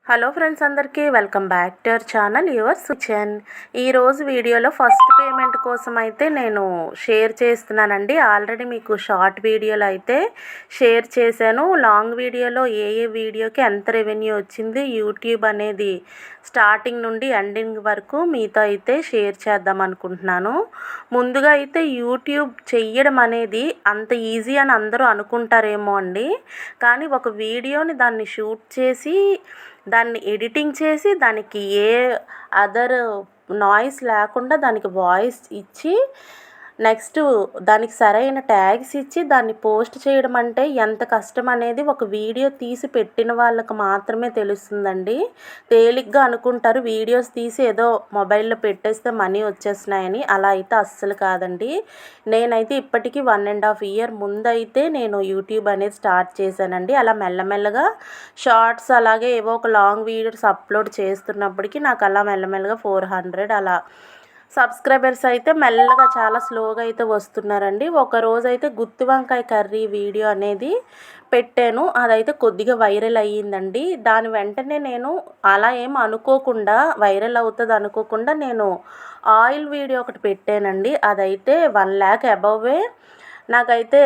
Hello friends, అందరికీ welcome back to our channel your సుచెన్. ఈరోజు వీడియోలో ఫస్ట్ పేమెంట్ కోసం అయితే నేను షేర్ చేస్తున్నానండి. ఆల్రెడీ మీకు షార్ట్ వీడియోలో అయితే షేర్ చేశాను. లాంగ్ వీడియోలో ఏ వీడియోకి ఎంత రెవెన్యూ వచ్చింది, యూట్యూబ్ అనేది స్టార్టింగ్ నుండి ఎండింగ్ వరకు మీతో అయితే షేర్ చేద్దాం అనుకుంటున్నాను. ముందుగా అయితే యూట్యూబ్ చెయ్యడం అనేది అంత ఈజీ అని అందరూ అనుకుంటారేమో అండి. కానీ ఒక వీడియోని దాన్ని షూట్ చేసి దాన్ని ఎడిటింగ్ చేసి దానికి ఏ అదర్ నాయిస్ లేకుండా దానికి వాయిస్ ఇచ్చి నెక్స్ట్ దానికి సరైన ట్యాగ్స్ ఇచ్చి దాన్ని పోస్ట్ చేయడం అంటే ఎంత కష్టం అనేది ఒక వీడియో తీసి పెట్టిన వాళ్ళకి మాత్రమే తెలుస్తుందండి. తేలిగ్గా అనుకుంటారు వీడియోస్ తీసి ఏదో మొబైల్లో పెట్టేస్తే మనీ వచ్చేస్తున్నాయని. అలా అయితే అస్సలు కాదండి. నేనైతే ఇప్పటికీ 1.5 ఇయర్ ముందైతే నేను యూట్యూబ్ అనేది స్టార్ట్ చేశానండి. అలా మెల్లమెల్లగా షార్ట్స్ అలాగే ఏవో ఒక లాంగ్ వీడియోస్ అప్లోడ్ చేస్తున్నప్పటికీ నాకు అలా మెల్లమెల్లగా 400 అలా సబ్స్క్రైబర్స్ అయితే మెల్లగా చాలా స్లోగా అయితే వస్తున్నారండి. ఒకరోజు అయితే గుత్తి వంకాయ కర్రీ వీడియో అనేది పెట్టాను. అదైతే కొద్దిగా వైరల్ అయ్యిందండి. దాని వెంటనే నేను అలా ఏం అనుకోకుండా వైరల్ అవుతుంది అనుకోకుండా నేను ఆయిల్ వీడియో ఒకటి పెట్టానండి. అదైతే 1 lakh అబౌవే నాకైతే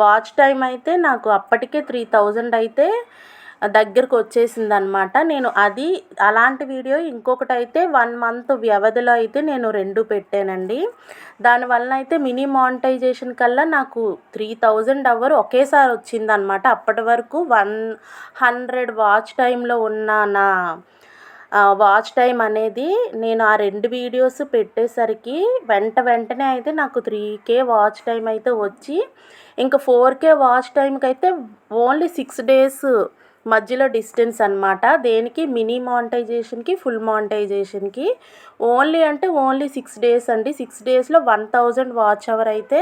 వాచ్ టైం అయితే నాకు అప్పటికే 3000 అయితే దగ్గరకు వచ్చేసిందనమాట. నేను అది అలాంటి వీడియో ఇంకొకటి అయితే 1 month వ్యవధిలో అయితే నేను 2 పెట్టానండి. దానివల్ల అయితే మినీ మానిటైజేషన్ కల్లా నాకు 3000 అవర్ ఒకేసారి వచ్చిందనమాట. అప్పటి వరకు 100 వాచ్ టైంలో ఉన్న నా వాచ్ టైం అనేది నేను ఆ 2 వీడియోస్ పెట్టేసరికి వెంటనే అయితే నాకు 3K వాచ్ టైం అయితే వచ్చి ఇంకా 4K వాచ్ టైంకి అయితే ఓన్లీ 6 days మధ్యలో డిస్టెన్స్ అనమాట. దేనికి మినీ మానిటైజేషన్కి ఫుల్ మానిటైజేషన్కి ఓన్లీ 6 days అండి. 6 daysలో 1000 వాచ్ అవర్ అయితే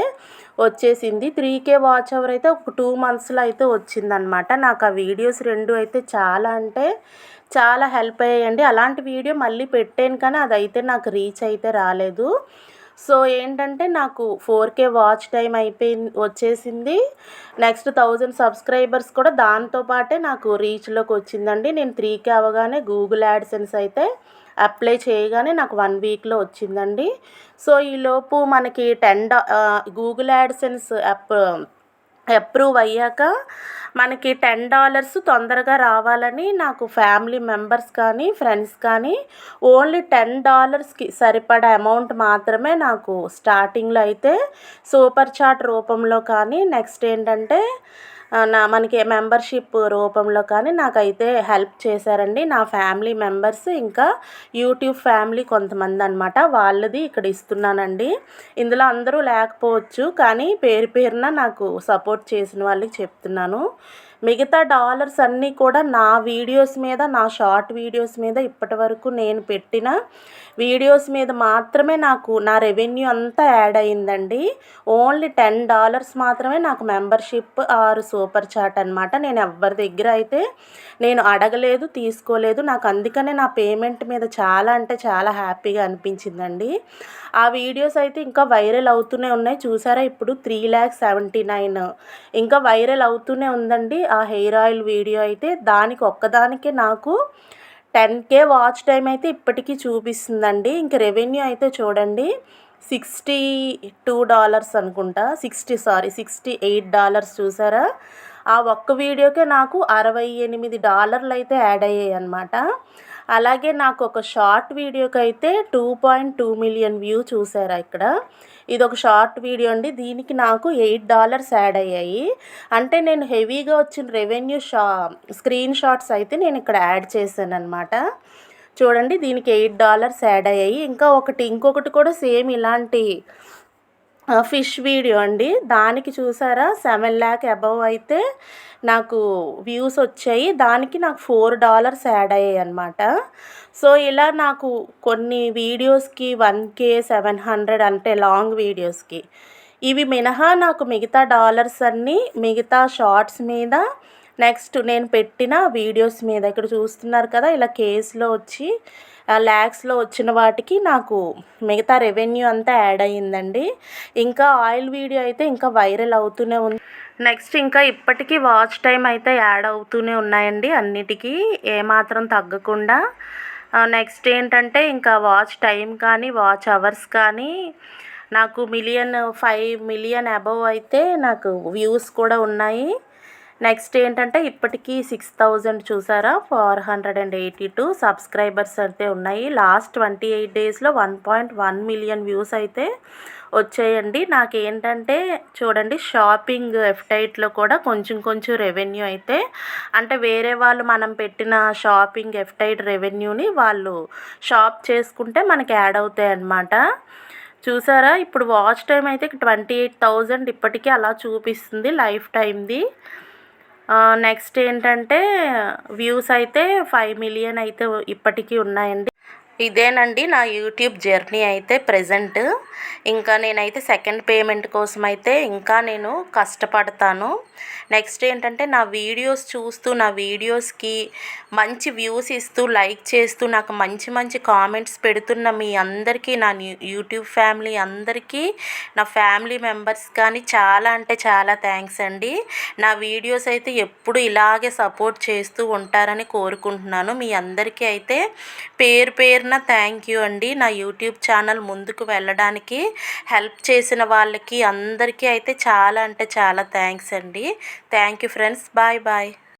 వచ్చేసింది. 3K వాచ్ అవర్ అయితే ఒక 2 monthsలో అయితే వచ్చిందనమాట. నాకు ఆ వీడియోస్ 2 అయితే చాలా అంటే చాలా హెల్ప్ అయ్యాయండి. అలాంటి వీడియో మళ్ళీ పెట్టాను కానీ అదైతే నాకు రీచ్ అయితే రాలేదు. సో ఏంటంటే నాకు 4K వాచ్ టైం వచ్చేసింది. నెక్స్ట్ 1000 సబ్స్క్రైబర్స్ కూడా దాంతో పాటే నాకు రీచ్లోకి వచ్చిందండి. నేను 3K అవ్వగానే గూగుల్ యాడ్సెన్స్ అయితే అప్లై చేయగానే నాకు 1 weekలో వచ్చిందండి. సో ఈలోపు మనకి గూగుల్ యాడ్సెన్స్ అప్రూవ్ అయ్యాక మనకి $10 తొందరగా రావాలని నాకు ఫ్యామిలీ మెంబర్స్ కానీ ఫ్రెండ్స్ కానీ ఓన్లీ $10కి సరిపడా అమౌంట్ మాత్రమే నాకు స్టార్టింగ్లో అయితే సూపర్ చాట్ రూపంలో కానీ నెక్స్ట్ ఏంటంటే మనకి మెంబర్షిప్ రూపంలో కానీ నాకైతే హెల్ప్ చేశారండి. నా ఫ్యామిలీ మెంబర్స్ ఇంకా యూట్యూబ్ ఫ్యామిలీ కొంతమంది అనమాట. వాళ్ళది ఇక్కడ ఇస్తున్నానండి. ఇందులో అందరూ లేకపోవచ్చు కానీ పేరున నాకు సపోర్ట్ చేసిన వాళ్ళకి చెప్తున్నాను. మిగతా డాలర్స్ అన్నీ కూడా నా వీడియోస్ మీద, నా షార్ట్ వీడియోస్ మీద ఇప్పటి వరకు నేను పెట్టిన వీడియోస్ మీద మాత్రమే నాకు నా రెవెన్యూ అంతా యాడ్ అయ్యిందండి. ఓన్లీ $10 మాత్రమే నాకు మెంబర్షిప్ ఆర్ సూపర్ చాట్ అనమాట. నేను ఎవరి దగ్గర అయితే నేను అడగలేదు, తీసుకోలేదు. నాకు అందుకనే నా పేమెంట్ మీద చాలా అంటే చాలా హ్యాపీగా అనిపించిందండి. ఆ వీడియోస్ అయితే ఇంకా వైరల్ అవుతూనే ఉన్నాయి. చూసారా ఇప్పుడు 3,79,000 ఇంకా వైరల్ అవుతూనే ఉందండి. ఆ హెయిర్ ఆయిల్ వీడియో అయితే ఒక్కదానికే నాకు 10K వాచ్ టైం అయితే ఇప్పటికీ చూపిస్తుందండి. ఇంక రెవెన్యూ అయితే చూడండి $62 అనుకుంటా, $68 చూసారా. ఆ ఒక్క వీడియోకే నాకు $68 అయితే యాడ్ అయ్యాయి అనమాట. అలాగే నాకు ఒక షార్ట్ వీడియోకి అయితే 2.2 million వ్యూ చూసారా ఇక్కడ. ఇది ఒక షార్ట్ వీడియో అండి. దీనికి నాకు $8 యాడ్ అయ్యాయి. అంటే నేను హెవీగా వచ్చిన రెవెన్యూ స్క్రీన్ షాట్స్ అయితే నేను ఇక్కడ యాడ్ చేశాను అనమాట. చూడండి దీనికి $8 యాడ్ అయ్యాయి. ఇంకొకటి కూడా సేమ్ ఇలాంటి ఫిష్ వీడియో అండి. దానికి చూసారా 7 lakh అబవ్ అయితే నాకు వ్యూస్ వచ్చాయి. దానికి నాకు $4 యాడ్ అయ్యాయి అనమాట. సో ఇలా నాకు కొన్ని వీడియోస్కి 1K 700 అంటే లాంగ్ వీడియోస్కి ఇవి మినహా నాకు మిగతా డాలర్స్ అన్నీ మిగతా షార్ట్స్ మీద నెక్స్ట్ నేను పెట్టిన వీడియోస్ మీద ఇక్కడ చూస్తున్నారు కదా ఇలా కేస్లో వచ్చి ల్యాక్స్లో వచ్చిన వాటికి నాకు మిగతా రెవెన్యూ అంతా యాడ్ అయ్యిందండి. ఇంకా ఆయిల్ వీడియో అయితే ఇంకా వైరల్ అవుతూనే ఉంది. నెక్స్ట్ ఇంకా ఇప్పటికీ వాచ్ టైం అయితే యాడ్ అవుతూనే ఉన్నాయండి అన్నిటికీ ఏమాత్రం తగ్గకుండా. నెక్స్ట్ ఏంటంటే ఇంకా వాచ్ టైం కానీ వాచ్ అవర్స్ కానీ నాకు 5 మిలియన్ అబవ్ అయితే నాకు వ్యూస్ కూడా ఉన్నాయి. నెక్స్ట్ ఏంటంటే ఇప్పటికీ 6000 చూసారా 482 సబ్స్క్రైబర్స్ అయితే ఉన్నాయి. లాస్ట్ 28 డేస్లో 1.1 మిలియన్ వ్యూస్ అయితే వచ్చాయండి. నాకేంటంటే చూడండి షాపింగ్ ఎఫ్టైట్లో కూడా కొంచెం కొంచెం రెవెన్యూ అయితే అంటే వేరే వాళ్ళు మనం పెట్టిన షాపింగ్ ఎఫ్టైట్ రెవెన్యూని వాళ్ళు షాప్ చేసుకుంటే మనకి యాడ్ అవుతాయి అన్నమాట. చూసారా ఇప్పుడు వాచ్ టైం అయితే 28,000 ఇప్పటికీ అలా చూపిస్తుంది లైఫ్ టైంది. నెక్స్ట్ ఏంటంటే వ్యూస్ అయితే 5 మిలియన్ అయితే ఇప్పటికీ ఉన్నాయండి. ఇదేనండి నా యూట్యూబ్ జర్నీ అయితే ప్రెజెంట్. ఇంకా నేనైతే సెకండ్ పేమెంట్ కోసం అయితే ఇంకా నేను కష్టపడతాను. నెక్స్ట్ ఏంటంటే నా వీడియోస్ చూస్తూ నా వీడియోస్కి మంచి వ్యూస్ ఇస్తూ లైక్ చేస్తూ నాకు మంచి మంచి కామెంట్స్ పెడుతున్న మీ అందరికీ నా యూట్యూబ్ ఫ్యామిలీ అందరికీ నా ఫ్యామిలీ మెంబర్స్ కానీ చాలా అంటే చాలా థ్యాంక్స్ అండి. నా వీడియోస్ అయితే ఎప్పుడు ఇలాగే సపోర్ట్ చేస్తూ ఉంటారని కోరుకుంటున్నాను. మీ అందరికీ అయితే పేరు పేరున థ్యాంక్ యూ అండి. నా యూట్యూబ్ ఛానల్ ముందుకు వెళ్ళడానికి హెల్ప్ చేసిన వాళ్ళకి అందరికీ అయితే చాలా అంటే చాలా థ్యాంక్స్ అండి. Thank you friends. Bye bye.